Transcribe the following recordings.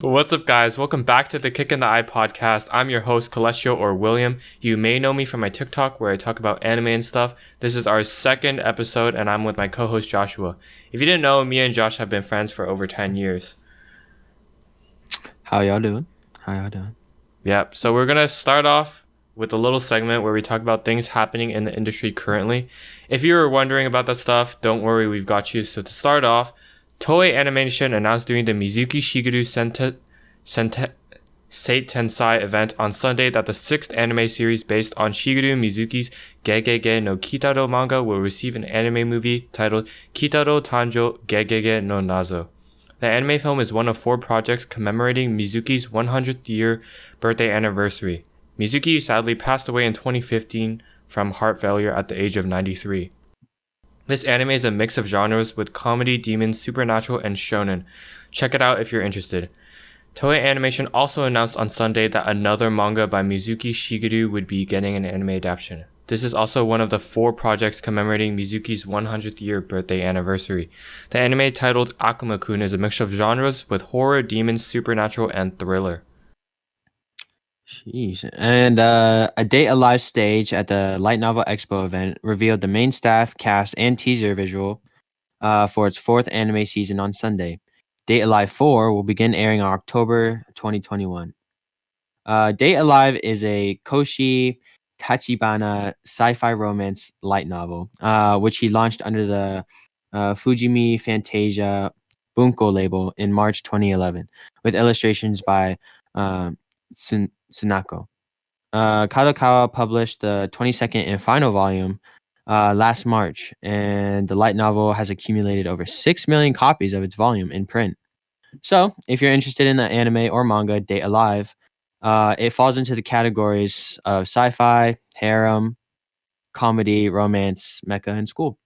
What's up, guys? Welcome back to the Kick in the Eye podcast. I'm your host, Celestio or William. You may know me from my TikTok where I talk about anime and stuff. This is our second episode, and I'm with my co-host, Joshua. If you didn't know, me and Josh have been friends for over 10 years. How y'all doing? Yep, so we're going to start off with a little segment where we talk about things happening in the industry currently. If you were wondering about that stuff, don't worry, we've got you. So to start off, Toei Animation announced doing the Mizuki Shigeru Seitensai event on Sunday that the sixth anime series based on Shigeru Mizuki's Gegege no Kitaro manga will receive an anime movie titled Kitaro Tanjo Gegege no Nazo. The anime film is one of 4 projects commemorating Mizuki's 100th year birthday anniversary. Mizuki sadly passed away in 2015 from heart failure at the age of 93. This anime is a mix of genres with comedy, demons, supernatural, and shonen. Check it out if you're interested. Toei Animation also announced on Sunday that another manga by Mizuki Shigeru would be getting an anime adaptation. This is also one of the 4 projects commemorating Mizuki's 100th year birthday anniversary. The anime titled Akuma-kun is a mixture of genres with horror, demons, supernatural, and thriller. Jeez. And a Date Alive stage at the Light Novel Expo event revealed the main staff, cast, and teaser visual for its 4th anime season on Sunday. Date Alive 4 will begin airing on October 2021. Date Alive is a Koshi Tachibana sci-fi romance light novel, which he launched under the Fujimi Fantasia Bunko label in March 2011, with illustrations by Tsunako. Kadokawa published the 22nd and final volume last March, and the light novel has accumulated over 6 million copies of its volume in print. So, if you're interested in the anime or manga Date Alive, it falls into the categories of sci-fi, harem, comedy, romance, mecha, and school.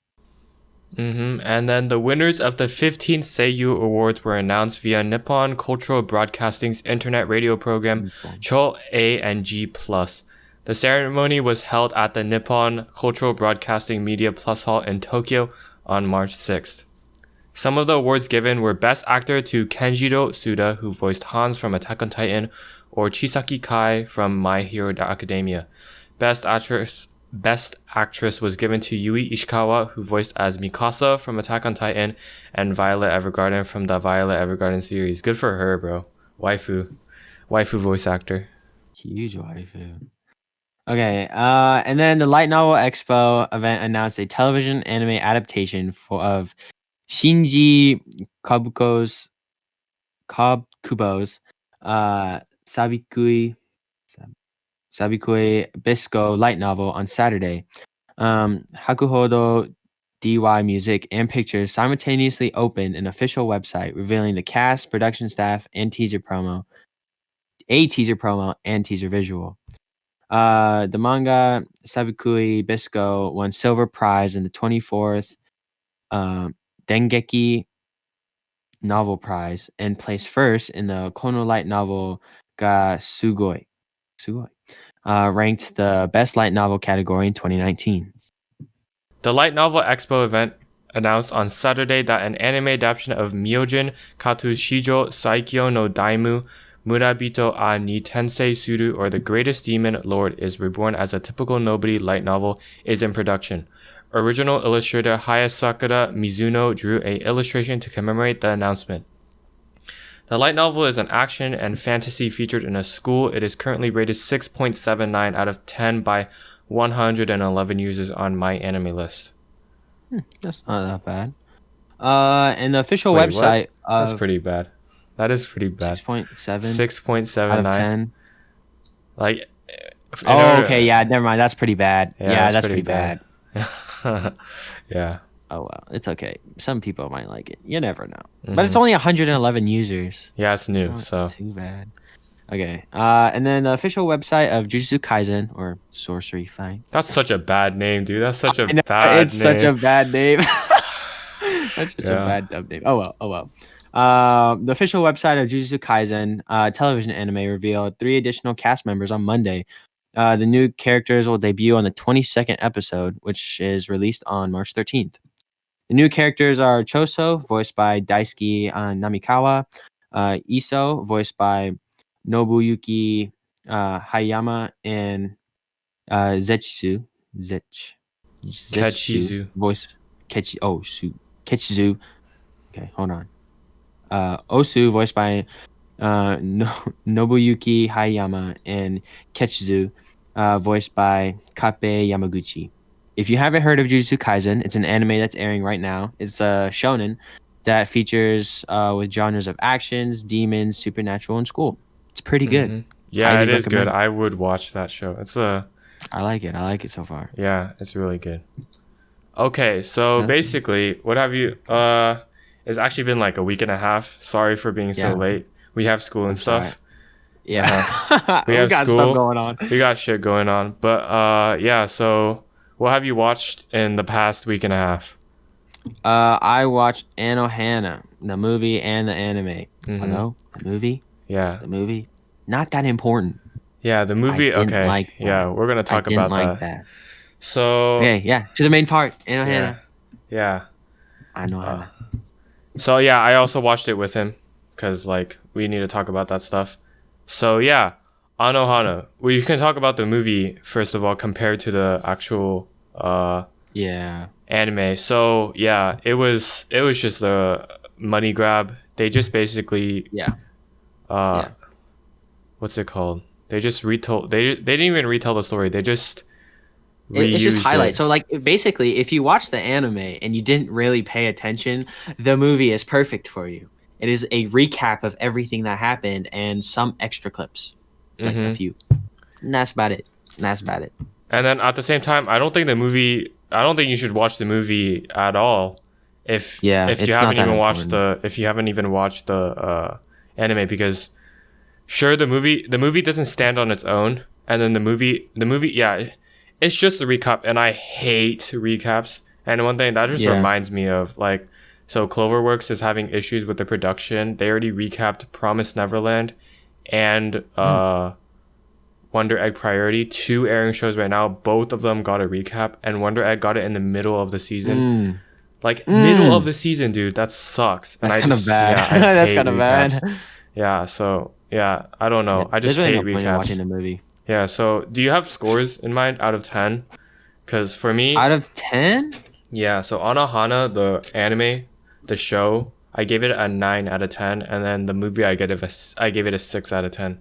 And then the winners of the 15th Seiyu Awards were announced via Nippon Cultural Broadcasting's internet radio program Cho A&G Plus. The ceremony was held at the Nippon Cultural Broadcasting Media Plus Hall in Tokyo on March 6th. Some of the awards given were Best Actor to Kenjiro Suda, who voiced Hans from Attack on Titan, or Chisaki Kai from My Hero Academia. Best Actress was given to Yui Ishikawa, who voiced as Mikasa from Attack on Titan, and Violet Evergarden from the Violet Evergarden series. Good for her, bro. Waifu voice actor. Huge waifu. Okay, and then the Light Novel Expo event announced a television anime adaptation of Shinji Kabuko's Sabikui Bisco light novel on Saturday. Hakuhodo DY Music and Pictures simultaneously opened an official website revealing the cast, production staff, and teaser promo, and teaser visual. The manga Sabikui Bisco won silver prize in the 24th Dengeki Novel Prize and placed first in the Kono Light Novel Ga Sugoi, ranked the best light novel category in 2019. The Light Novel Expo event announced on Saturday that an anime adaptation of Myojin Katu Shijo Saikyo no Daimu Murabito a ni Tensei Suru, or The Greatest Demon Lord is Reborn as a Typical Nobody light novel, is in production. Original illustrator Hayasakura Mizuno drew an illustration to commemorate the announcement. The light novel is an action and fantasy featured in a school. It is currently rated 6.79 out of 10 by 111 users on My Anime List. That's not that bad. And the official website of... That's pretty bad. That is pretty bad. 6.7? 6.79 out of 10? Like... okay, yeah, never mind. That's pretty bad. Yeah, that's pretty bad. Yeah. Oh, well, it's okay. Some people might like it. You never know. Mm-hmm. But it's only 111 users. Yeah, it's new, it's so... too bad. Okay, and then the official website of Jujutsu Kaisen, or Sorcery Fight. That's such a bad name, dude. That's such a bad name. It's such a bad name. That's such a bad dumb name. Oh well. The official website of Jujutsu Kaisen television anime revealed 3 additional cast members on Monday. The new characters will debut on the 22nd episode, which is released on March 13th. The new characters are Choso, voiced by Daisuke Namikawa, Iso, voiced by Nobuyuki Hayama, and Zetsu, Zetsu, Kachizu. voice Kechizu. Okay, hold on. Osu, voiced by Nobuyuki Hayama, and Kechizu, voiced by Kape Yamaguchi. If you haven't heard of Jujutsu Kaisen, it's an anime that's airing right now. It's a shonen that features with genres of actions, demons, supernatural, and school. It's pretty good. Yeah, Highly it is good. recommend. I would watch that show. It's I like it. I like it so far. yeah, it's really good. Okay, so Yeah. basically, what have you it's actually been like a week and a half. Sorry for being so Yeah. late. We have school and I'm sorry. stuff. Yeah. We We have got school. stuff going on. We got shit going on. But yeah, so what have you watched in the past week and a half? I watched Anohana, the movie and the anime. Although the movie, Yeah. not that important. Yeah, the movie. I didn't Okay. like that. Yeah, we're gonna I talk didn't about like that. that. So Okay, yeah. To the main part, yeah, Anohana. yeah. Anohana. So yeah, I also watched it with him because like we need to talk about that stuff. So yeah, Anohana. Well, you can talk about the movie first of all compared to the actual Yeah. anime. So yeah, it was just a money grab. They just basically Yeah. uh Yeah. what's it called? They just retold. They didn't even retell the story. They just It's just reused highlight. it. So like basically, if you watch the anime and you didn't really pay attention, the movie is perfect for you. It is a recap of everything that happened and some extra clips, like a Mm-hmm. few. And that's about it. And then at the same time, I don't think the movie. I don't think you should watch the movie at all if Yeah, if it's you not haven't that even watched important. the if you haven't even watched the anime because sure the movie doesn't stand on its own and then the movie yeah it's just a recap and I hate recaps and one thing that just Yeah. reminds me of like so Cloverworks is having issues with the production. They already recapped Promised Neverland and Wonder Egg Priority, two airing shows right now. Both of them got a recap, and Wonder Egg got it in the middle of the season. Mm. Like middle of the season, dude. That sucks. That's I kind of just bad. yeah, I That's hate kind of bad. recaps. Yeah, so yeah, I don't know. I There's just really hate no point in watching recaps. the movie. Yeah, so do you have scores in mind out of 10? Because for me, Out of 10? yeah, so Anohana, the anime, the show, I gave it a 9 out of 10, and then the movie I gave it a 6 out of 10.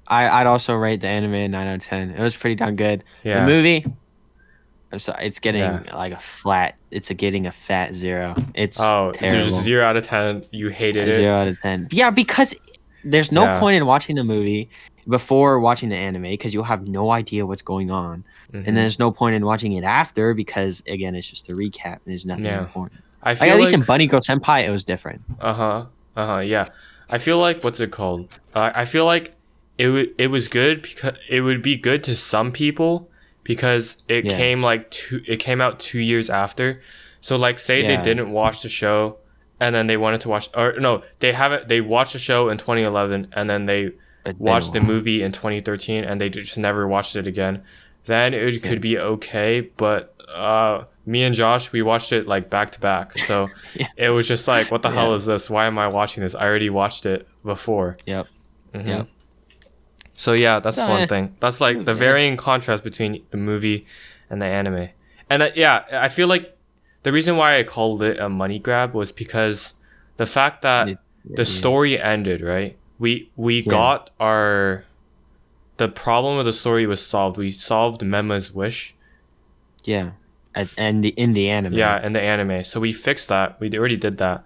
I'd also rate the anime a 9 out of 10. It was pretty darn good. Yeah. The movie, I'm sorry, it's getting Yeah. like a flat. It's getting a fat 0. It's Oh, so terrible. just 0 out of 10. You hated A it. 0 out of 10. Yeah, because there's no Yeah. point in watching the movie before watching the anime because you'll have no idea what's going on. Mhm. And there's no point in watching it after because, again, it's just a recap. And there's nothing Yeah. important. I Like, feel at least like in Bunny Girl Senpai, it was different. yeah. I feel like what's it called? I feel like it was good because it would be good to some people because it Yeah. came out 2 years after. So like say they Yeah. didn't watch the show and then they wanted to watch or no, they watched the show in 2011 and then they But it's been a watched the while. movie in 2013 and they just never watched it again. Then it could be okay, but me and Josh, we watched it like back to back. So Yeah. it was just like, what the hell Yeah. is this? Why am I watching this? I already watched it before. Yep. Mhm. Yep. So yeah, that's So, one thing. That's like the Okay. varying contrast between the movie and the anime. And yeah, I feel like the reason why I called it a money grab was because the fact that the story ended, right? We got the problem with the story was solved. We solved Mema's wish. Yeah. And in the anime. Yeah, in the anime. So we fixed that. We already did that.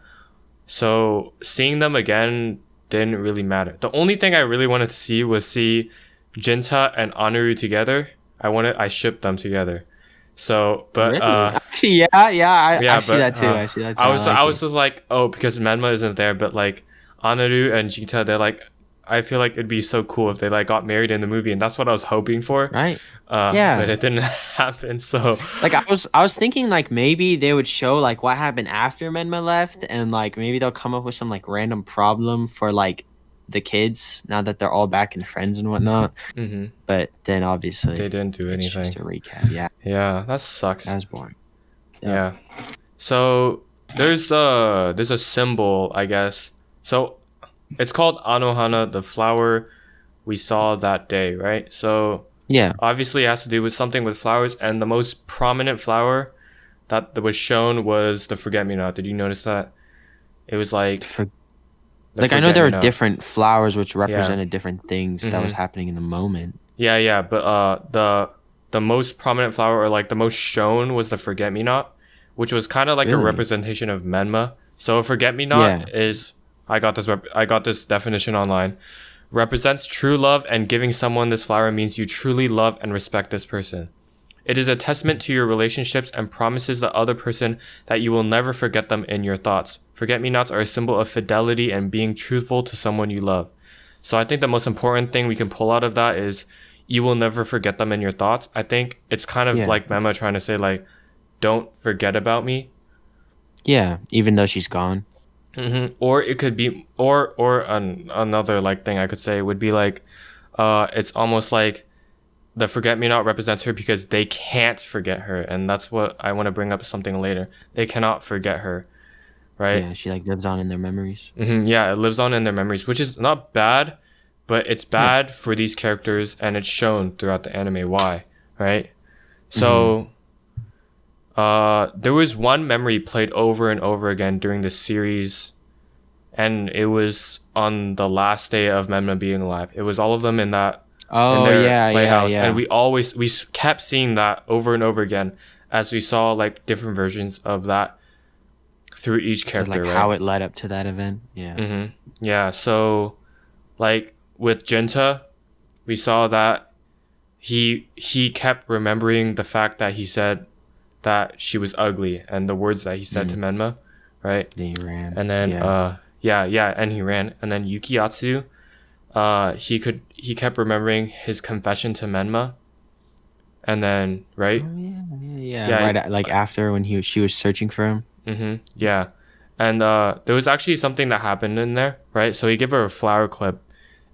So seeing them again didn't really matter. The only thing I really wanted to see was Jinta and Anaru together. I shipped them together. So, but Really? Actually, yeah. I see but, that too. I see that too. I was like just like, oh, because Menma isn't there, but like Anaru and Jinta, they're like, I feel like it'd be so cool if they like got married in the movie, and that's what I was hoping for. right. Yeah, but it didn't happen. So Like I was thinking like maybe they would show like what happened after Menma left, and like maybe they'll come up with some like random problem for like the kids now that they're all back and friends and whatnot. mhm, But then obviously they didn't do it's anything. just a recap. Yeah, Yeah, that sucks. that was boring. Yeah. So there's a symbol, I guess. So it's called Anohana, the flower we saw that day, right? So Yeah. obviously it has to do with something with flowers, and the most prominent flower that was shown was the forget-me-not. Did you notice that? It was like For, the like I know there were forget-me-not. different flowers which Yeah. represented different things that was Mm-hmm. happening in the moment. Yeah, but the most prominent flower, or like the most shown, was the forget-me-not, which was kind of like a Really? representation of Menma. So a Yeah. forget-me-not is, I got this definition online. Represents true love, and giving someone this flower means you truly love and respect this person. It is a testament to your relationships and promises the other person that you will never forget them in your thoughts. Forget-me-nots are a symbol of fidelity and being truthful to someone you love. So I think the most important thing we can pull out of that is you will never forget them in your thoughts. I think it's kind of Yeah. like Mema trying to say, like, don't forget about me. Yeah. Even though she's gone. Or it could be, another like thing I could say would be like, it's almost like the forget me not represents her because they can't forget her, and that's what I want to bring up something later. They cannot forget her, right? Yeah. She like lives on in their memories. Yeah, it lives on in their memories, which is not bad, but it's Yeah. bad for these characters, and it's shown throughout the anime why, right? Mm-hmm. So, there was one memory played over and over again during the series, and it was on the last day of Memna being alive. It was all of them in Oh their yeah. Yeah. playhouse, and Yeah. we kept seeing that over and over again as we saw like different versions of that through each So like character, how right? it led up to that event. Yeah. Yeah, so like with Jinta, we saw that he kept remembering the fact that he said that she was ugly, and the words that he said to Mm. Menma, right? Then he ran. And then Yeah. yeah, and he ran. And then Yukiatsu, he kept remembering his confession to Menma, and then right? Oh yeah. Yeah. Yeah. Yeah, Right. Like after when she was searching for him. yeah. And there was actually something that happened in there, right? So he gave her a flower clip,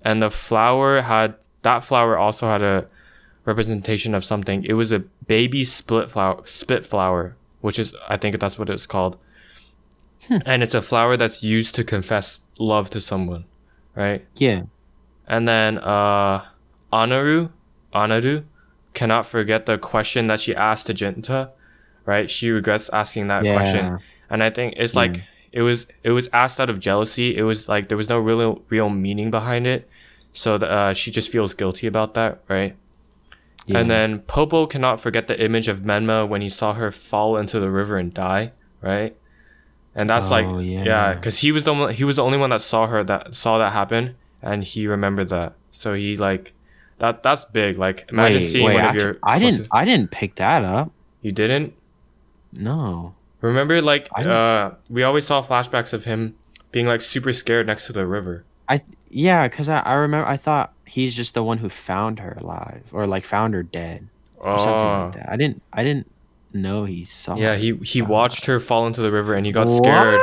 and that flower also had a representation of something. It was a baby spit flower, which is, I think that's what it's called. And it's a flower that's used to confess love to someone, right? Yeah. And then Anaru cannot forget the question that she asked to Jinta, right? She regrets asking that question. Yeah. And I think it's Yeah. like it was asked out of jealousy. It was like there was no real meaning behind it. So she just feels guilty about that, right? Yeah. And then Popo cannot forget the image of Menma when he saw her fall into the river and die, right? And that's like, Oh yeah, yeah. because he was the only one that saw that happen, and he remembered that. So he like that's big. Like imagine seeing one of Actually, your closest. I didn't pick that up. You didn't No. remember, like I didn't. we always saw flashbacks of him being like super scared next to the river. Yeah, because I remember I thought he's just the one who found her alive or like found her dead or something like Oh, that. I didn't know he saw yeah. her. He watched her fall into the river, and he got What? scared.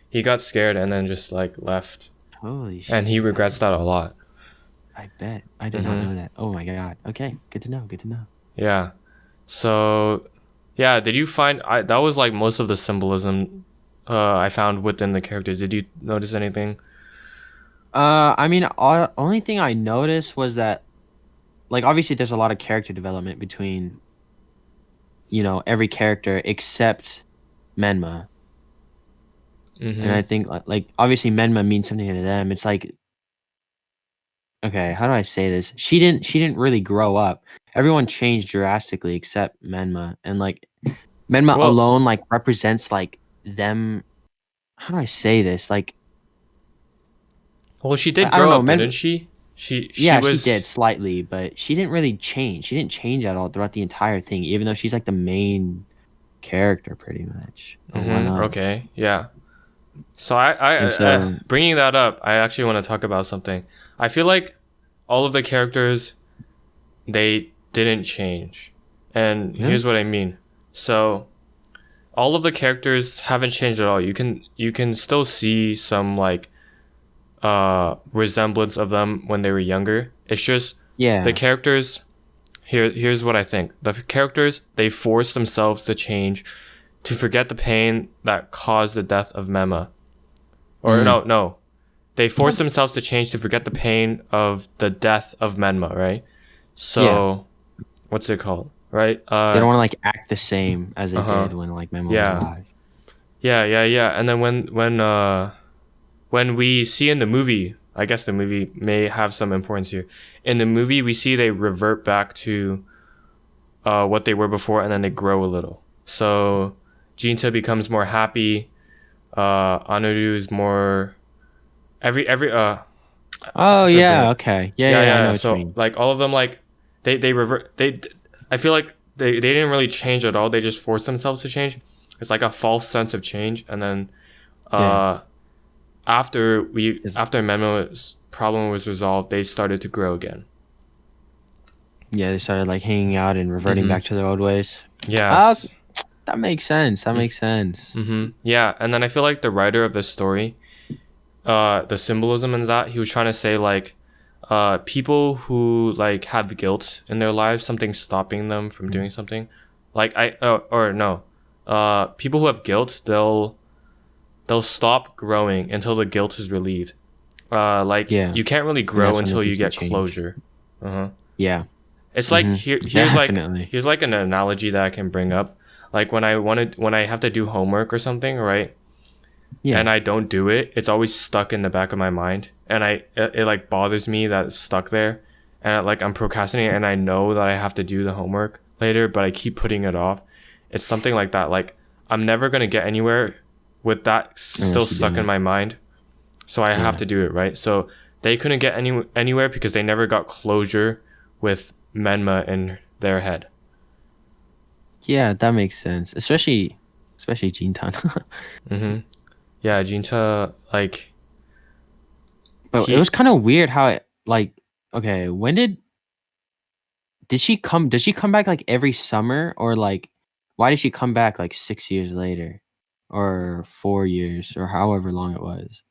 He got scared and then just like left, Holy and he shit. regrets that a lot. I bet. I did not know that. Oh my god. Okay. Good to know. Good to know. Yeah. So, yeah, did you find that was like most of the symbolism I found within the characters. Did you notice anything? I mean, only thing I noticed was that, like, obviously there's a lot of character development between, every character except Menma. And I think, like, obviously Menma means something to them. It's like, okay, how do I say this? She didn't really grow up. Everyone changed drastically except Menma. And, like, Menma Well, alone, like, represents, like, them. How do I say this? Like, she did I don't grow know. up, didn't she? She Yeah, she did was slightly, but she didn't really change. She didn't change at all throughout the entire thing, even though she's like the main character pretty much, or one of. okay, yeah. So And so, bringing that up, I actually want to talk about something. I feel like all of the characters they didn't change. And yeah, here's what I mean. So all of the characters haven't changed at all. You can still see some like resemblance of them when they were younger. It's just yeah, the characters here's what I think. The characters, they force themselves to change to forget the pain that caused the death of Mema. Or mm, no. they force themselves to change to forget the pain of the death of Menma, right? So what's it called, right? They don't want to like act the same as they Uh-huh. did when like Memo was Yeah. alive. Yeah. And then when we see in the movie, I guess the movie may have some importance here. In the movie, we see they revert back to what they were before, and then they grow a little. So Jinta becomes more happy. Anoru is more every Oh the yeah, brain. okay. Yeah, I know what you So mean. like all of them, like they revert. I feel like they didn't really change at all. They just forced themselves to change. It's like a false sense of change, and then Yeah. after Is- Menmo's problem was resolved, they started to grow again. Yeah, they started like hanging out and reverting back to their old ways. Oh, Yes. that makes sense. That makes sense. Yeah, and then I feel like the writer of the story, the symbolism in that, he was trying to say like, people who like have guilt in their lives, something stopping them from doing something, like people who have guilt, they'll stop growing until the guilt is relieved. Like Yeah. you can't really And grow that's when until you things can get change. closure. Uh-huh. Yeah. It's like Definitely. here's like an analogy that I can bring up. Like when I have to do homework or something, right? Yeah. And I don't do it, it's always stuck in the back of my mind, and it like bothers me that it's stuck there, and like I'm procrastinating, and I know that I have to do the homework later, but I keep putting it off. It's something like that. Like I'm never gonna get anywhere with that still stuck in my mind, so I have to do it, right? So they couldn't get anywhere because they never got closure with Menma in their head. Yeah, that makes sense. Especially Jintan. Yeah, Jinta, like But it was kind of weird how it like okay, when did she come does she come back like every summer, or like why did she come back like 6 years later or 4 years or however long it was?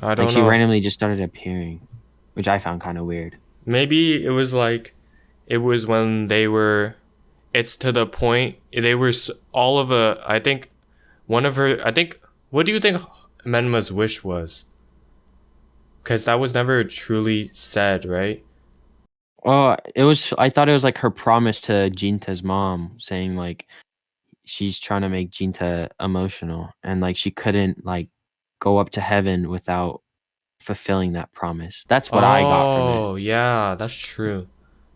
I Like don't she know. randomly just started appearing, which I found kind of weird. Maybe it was like it was when they were. It's to the point they were all of a. I think one of her. I think. What do you think Menma's wish was? Because that was never truly said, right? Oh, I thought it was like her promise to Jinta's mom saying like she's trying to make Jinta emotional, and like she couldn't like go up to heaven without fulfilling that promise. That's what I got from it. Oh yeah, that's true.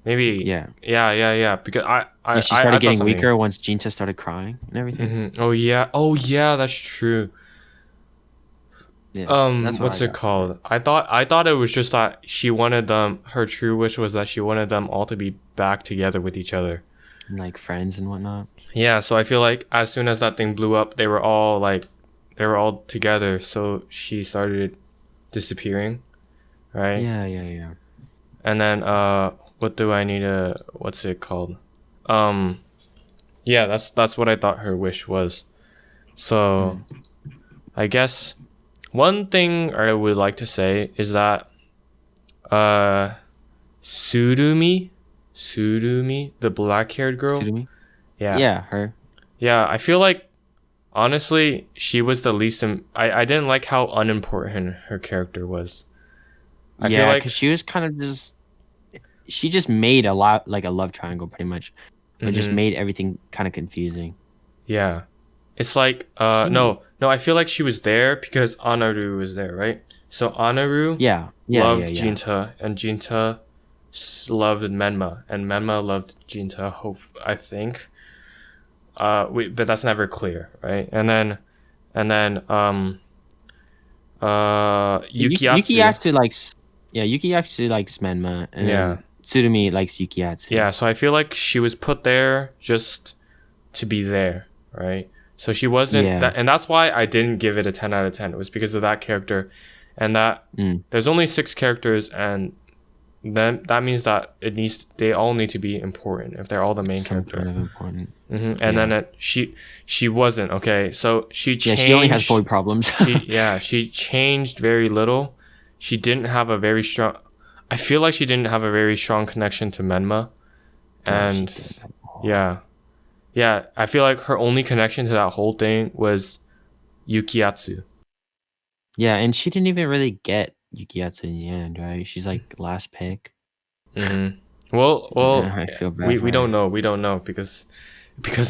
Maybe. Yeah. Yeah. Because Yeah, she started I thought getting something. weaker once Jinta started crying and everything. Oh yeah, that's true. Yeah, that's what I What's it got from it. called? I thought it was just that she wanted them. Her true wish was that she wanted them all to be back together with each other. And, like friends and whatnot. Yeah, so I feel like as soon as that thing blew up, they were all together. So she started disappearing, right? Yeah. And then what do I need to? What's it called? Yeah, that's what I thought her wish was. So I guess one thing I would like to say is that Surumi, the black-haired girl. Tsurumi? Yeah. Yeah, her. Yeah, I feel like honestly, she was the least I didn't like how unimportant her character was. I feel Yeah, like because she was kind of she just made a lot like a love triangle pretty much, but just made everything kind of confusing. yeah. It's like no, I feel like she was there because Anaru was there, right? So Anaru Yeah. loved Jinta, and Jinta loved Menma, and Menma loved Jinta. I think. But that's never clear, right? And then Yukiatsu. Yuki actually likes Yuki actually likes Menma, and then Tsurumi likes Yukiatsu. Yeah, so I feel like she was put there just to be there, right? So she wasn't that, and that's why I didn't give it a 10 out of 10. It was because of that character, and that there's only 6 characters, and then that means that they all need to be important if they're all the main character. Kind of important. And then she wasn't okay. So she changed. Yeah, she only has boy problems. she changed very little. She didn't have a very strong. I feel like she didn't have a very strong connection to Menma, and yeah. I feel like her only connection to that whole thing was Yukiatsu. Yeah, and she didn't even really get Yukiatsu in the end, right? She's like last pick. Mm-hmm. Well, I feel bad we for don't her. know. We don't know because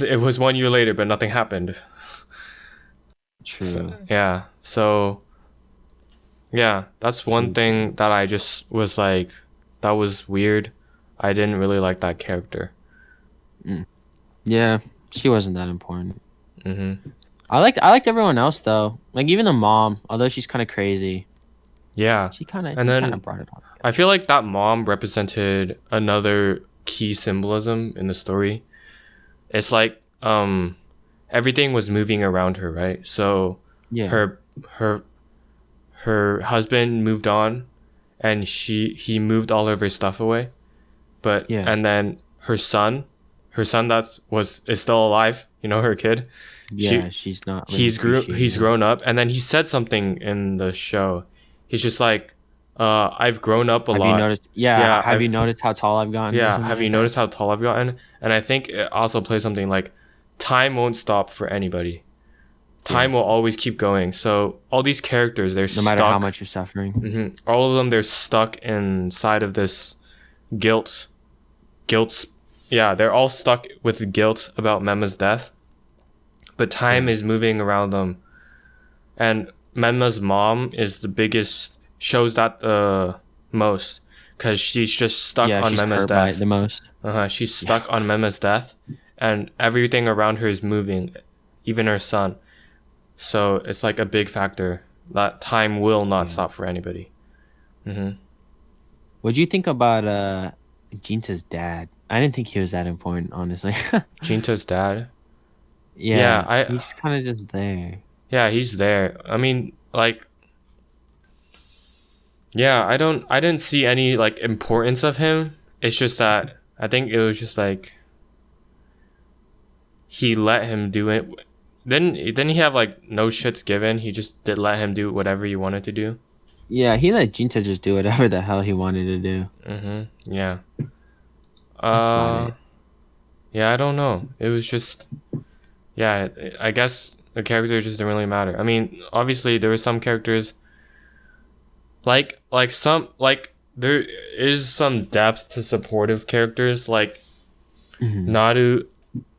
it was 1 year later, but nothing happened. So, True. yeah. So yeah, that's one True. thing that I just was like, that was weird. I didn't really like that character. Yeah, she wasn't that important. Mm-hmm. I liked everyone else though. Like even the mom, although she's kind of crazy, Yeah, and she kind of then brought it on. I feel like that mom represented another key symbolism in the story. It's like everything was moving around her, right? So Yeah, her her her husband moved on and he moved all of her stuff away. But yeah, and then her son is still alive, you know, her kid. yeah. She She's not really appreciating he's it. grown up, and then he said something in the show. He's just like, I've grown up a Have you lot. noticed? Yeah, Yeah, have you noticed how tall I've gotten or something have you like that? noticed how tall I've gotten? And I think it also plays something like time won't stop for anybody. Yeah, Time will always keep going. So all these characters, they're no matter how stuck. much you're suffering. All of them, they're stuck inside of this guilt. Guilt. Yeah, they're all stuck with guilt about Memma's death. But time Yeah, is moving around them. And Memma's mom is the biggest, shows that the most. Because she's just stuck yeah. on She's Memma's hurt by it death. the most. She's Yeah, stuck on Memma's death. And everything around her is moving. Even her son. So it's like a big factor that time will not yeah. stop for anybody. What do you think about Jinta's dad? I didn't think he was that important, honestly. Jinta's dad. Yeah, Yeah, he's kind of just there. yeah, he's there. I mean, like, yeah, I didn't see any like importance of him. It's just that I think it was just like he let him do it. Then he have like no shits given. He just did let him do whatever he wanted to do. Yeah, he let Jinta just do whatever the hell he wanted to do. Yeah. That's about Uh it. yeah, I don't know. It was just, yeah, I guess the character just didn't really matter. I mean, obviously there were some characters like there is some depth to supportive characters like Hmm. Naru,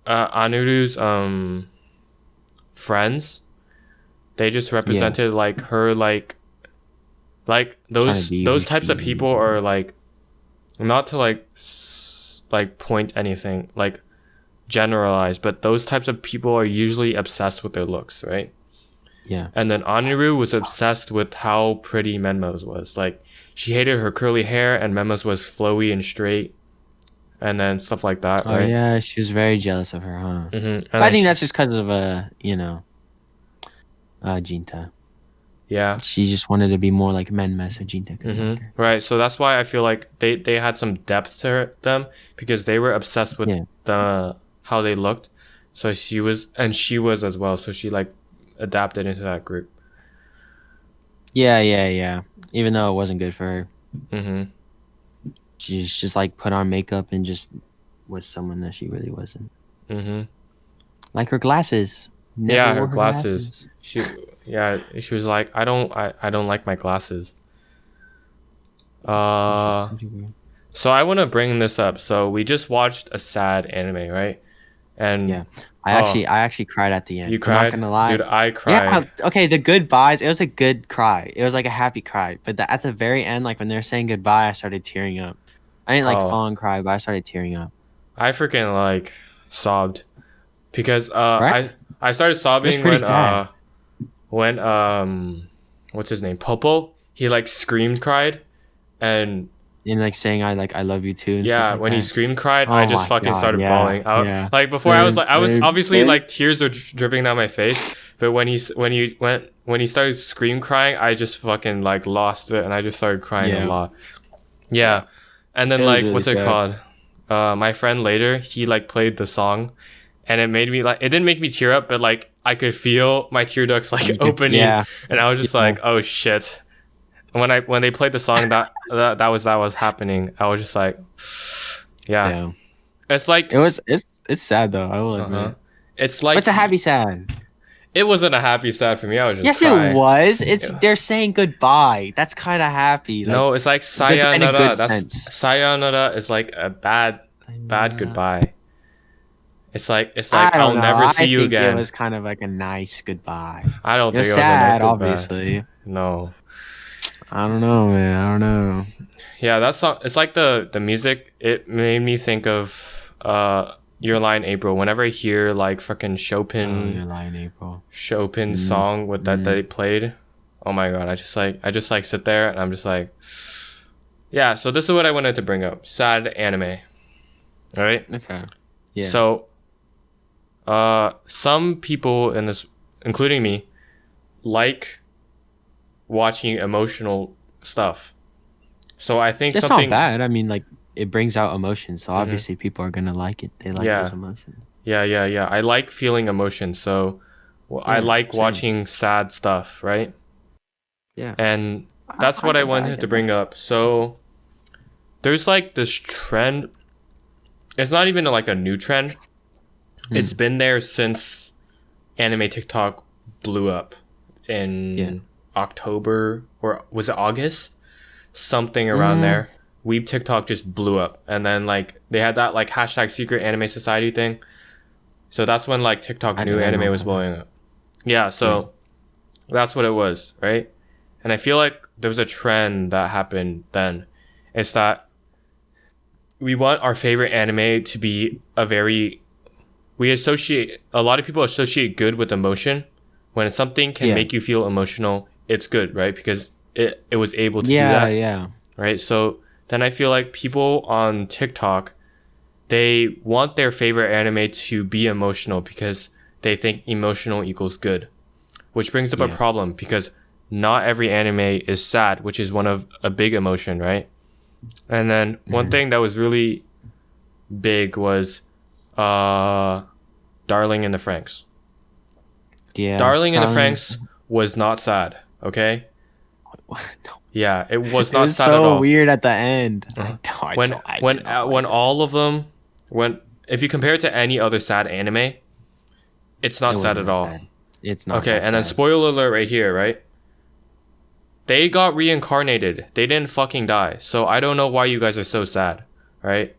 Anuru's friends. They just Yeah, represented like her like trying to be who those types she of people is. are like, not to like like point anything like generalize, but those types of people are usually obsessed with their looks, right? Yeah. And then Aniru was obsessed with how pretty Menma's was. Like she hated her curly hair and Menma's was flowy and straight, and then stuff like that, Oh right? yeah, she was very jealous of her, huh? And But I then think that's just because of Jinta. yeah, She just wanted to be more like Menma, so Jinta could like her. right. So that's why I feel like they had some depth to them because they were obsessed with Yeah. the how they looked. So she was as well. So she like adapted into that group. Yeah, yeah, yeah. Even though it wasn't good for her, Mm-hmm. she just like put on makeup and just was someone that she really wasn't. Mm-hmm. Like her glasses. Never Yeah, her wore her glasses. glasses. She was like, I don't like my glasses. Which is Uh, pretty weird. so I want to bring this up. So we just watched a sad anime, right? And Yeah. I oh, actually cried at the end. you I'm not cried, gonna lie. dude. I Yeah, cried. okay, the goodbyes, it was a good cry. It was like a happy cry. But at the very end, like when they were saying goodbye, I started tearing up. I didn't like Oh, fall and cry, but I started tearing up. I freaking like sobbed because Right? I started It was sobbing pretty sad. when what's his name, Popo, he like screamed cried, and And like saying I love you too and stuff yeah, like when he that. screamed cried, I Oh just my fucking god, started yeah, bawling. yeah. Like before, Same, I was same, obviously same. like tears were dripping down my face, but when he started scream crying, I just fucking like lost it, and I just started crying a Yeah. lot. Yeah, and then It was like really what's it sad. called? My friend later, he like played the song, and it made me like, it didn't make me tear up, but like I could feel my tear ducts like opening, Yeah. and I was just Yeah. like, oh shit. And when they played the song that was happening, I was just like, yeah. Damn. It's like It's sad though, I will uh-huh. admit. It's But like it's a happy sad. It wasn't a happy sad for me. I was just Yes, it crying. was. It's Yeah. they're saying goodbye. That's kind of happy. Like No, it's like goodbye in a sayonara. good That's sense. sayonara is like a bad goodbye. It's like I don't I'll know. never see I you think it again. was kind of like a nice goodbye. I don't It was think it was a nice sad, goodbye. obviously. No. I don't know, man. I don't know. Yeah, that song. It's like the music. It made me think of Your Lie in April. Whenever I hear like fucking Oh, Chopin you're lying, April. song with that Mm. they played. Oh my god, I just sit there and I'm just like, yeah. So this is what I wanted to bring up: sad anime. All right. Okay. Yeah. So, some people in this, including me, like watching emotional stuff. So I think It's something. not bad. I mean, like it brings out emotions, so Mhm. obviously people are gonna like it. They like Yeah. those emotions. Yeah. I like feeling emotions. So I Yeah, like same. watching sad stuff, right? Yeah. And that's what I get that, wanted to bring up. So there's like this trend. It's not even like a new trend. It's been there since anime TikTok blew up in October, or was it August? Something around there. Weeb TikTok just blew up. And then like they had that like hashtag secret anime society thing. So that's when like TikTok I knew don't know anime was about that. blowing up. Yeah, so that's what it was, right? And I feel like there was a trend that happened then. It's that we want our favorite anime to be a lot of people associate good with emotion. When something can make you feel emotional, it's good, right? Because it was able to do that, Yeah. right? So then I feel like people on TikTok, they want their favorite anime to be emotional because they think emotional equals good, which brings up a Yeah. problem because not every anime is sad, which is one of a big emotion, right? And then one thing that was really big was Darling in the Franxx. Yeah. Darling in the Franxx was not sad, okay? No. Yeah, it was It not was sad at so all. weird at the end. When all of them, if you compare it to any other sad anime, it's not sad at all. It's not. Okay, and then spoiler alert right here, right? They got reincarnated. They didn't fucking die. So I don't know why you guys are so sad, right?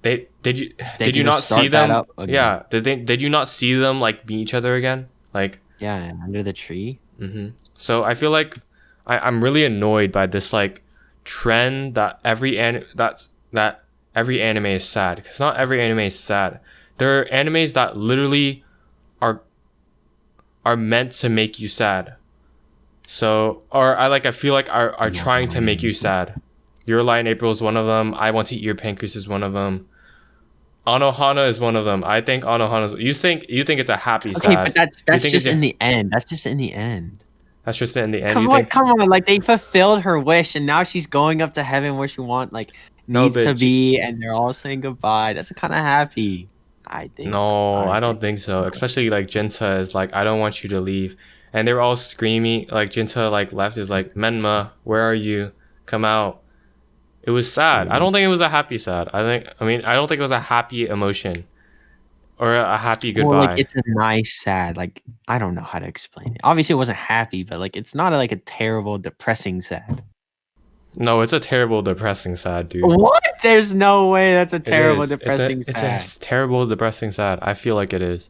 Did you not see them? Yeah, did you not see them like meet each other again? Like under the tree. So I feel like I'm really annoyed by this like trend that every anime is sad, because not every anime is sad. There are animes that literally are meant to make you sad. So I feel like are trying to make you sad. Your Lie in April is one of them. I Want to Eat Your Pancreas is one of them. Anohana is one of them. I think Anohana. You think it's a happy Okay, sad? but that's just in the end. That's just in the end. That's just in the end. Come on! Like they fulfilled her wish, and now she's going up to heaven where she needs to be, and they're all saying goodbye. That's kind of happy, I think. No, I don't think so. Especially like Jinta is like, I don't want you to leave, and they were all screaming. Like Jinta like left is like, Menma, where are you? Come out. It was sad. I don't think it was a happy sad. I don't think it was a happy emotion or a happy goodbye. Well, like it's a nice sad. Like I don't know how to explain it. Obviously, it wasn't happy, but like it's not like a terrible, depressing sad. No, it's a terrible, depressing sad, dude. What? There's no way that's a terrible, depressing sad. It's a terrible, depressing sad. I feel like it is.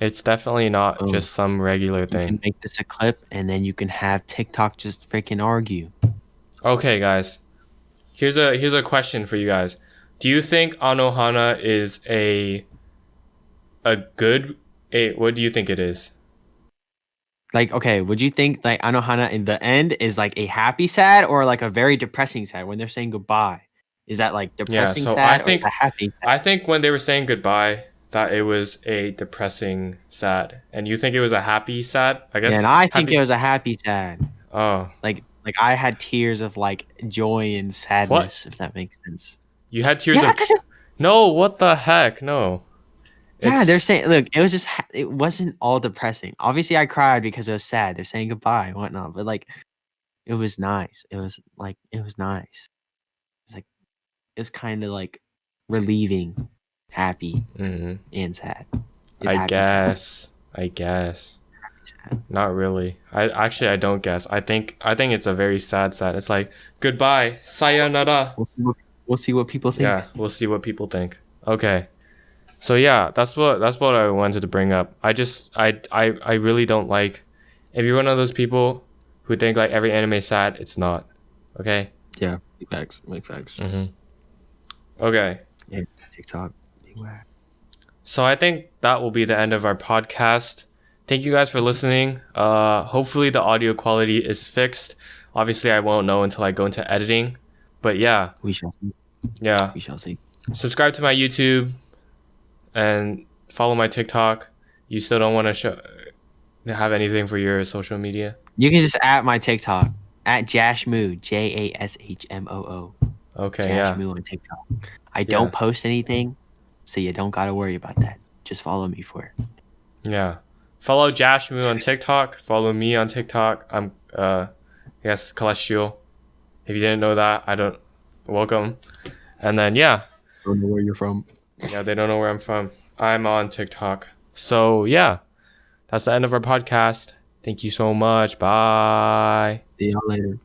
It's definitely not just some regular thing. You can make this a clip, and then you can have TikTok just freaking argue. Okay, guys. Here's a question for you guys. Do you think Anohana is what do you think it is? Like, okay, would you think like Anohana in the end is like a happy sad or like a very depressing sad when they're saying goodbye? Is that like depressing sad or a happy sad? I think when they were saying goodbye, that it was a depressing sad. And you think it was a happy sad? I guess. Yeah, and I think it was a happy sad. Oh. Like I had tears of like joy and sadness, if that makes sense. You had tears of No, what the heck? No. Yeah, they're saying, look, it was just, it wasn't all depressing. Obviously, I cried because it was sad. They're saying goodbye and whatnot, but like, it was nice. It was nice. It's like, it was kind of like relieving, happy, and sad. I I guess. Not really. I don't guess. I think it's a very sad. It's like goodbye, sayonara. We'll see what people think. Yeah, we'll see what people think. Okay. So yeah, that's what I wanted to bring up. I really don't like if you're one of those people who think like every anime is sad, it's not. Okay? Yeah, make facts. Make facts. Mhm. Okay. Yeah, TikTok. Beware. So I think that will be the end of our podcast. Thank you guys for listening. Hopefully the audio quality is fixed. Obviously I won't know until I go into editing. But yeah, We shall see. yeah. We shall see. Subscribe to my YouTube and follow my TikTok. You still don't want to have anything for your social media? You can just at my TikTok at Jashmoo, Jashmoo. Okay, yeah. Jashmoo on TikTok. I Yeah. don't post anything, so you don't gotta worry about that. Just follow me for it. Yeah. Follow Jashmoo on TikTok. Follow me on TikTok. I'm yes, Kalashio. If you didn't know that, I don't welcome. And then yeah. Don't know where you're from. Yeah, they don't know where I'm from. I'm on TikTok. So yeah. That's the end of our podcast. Thank you so much. Bye. See y'all later.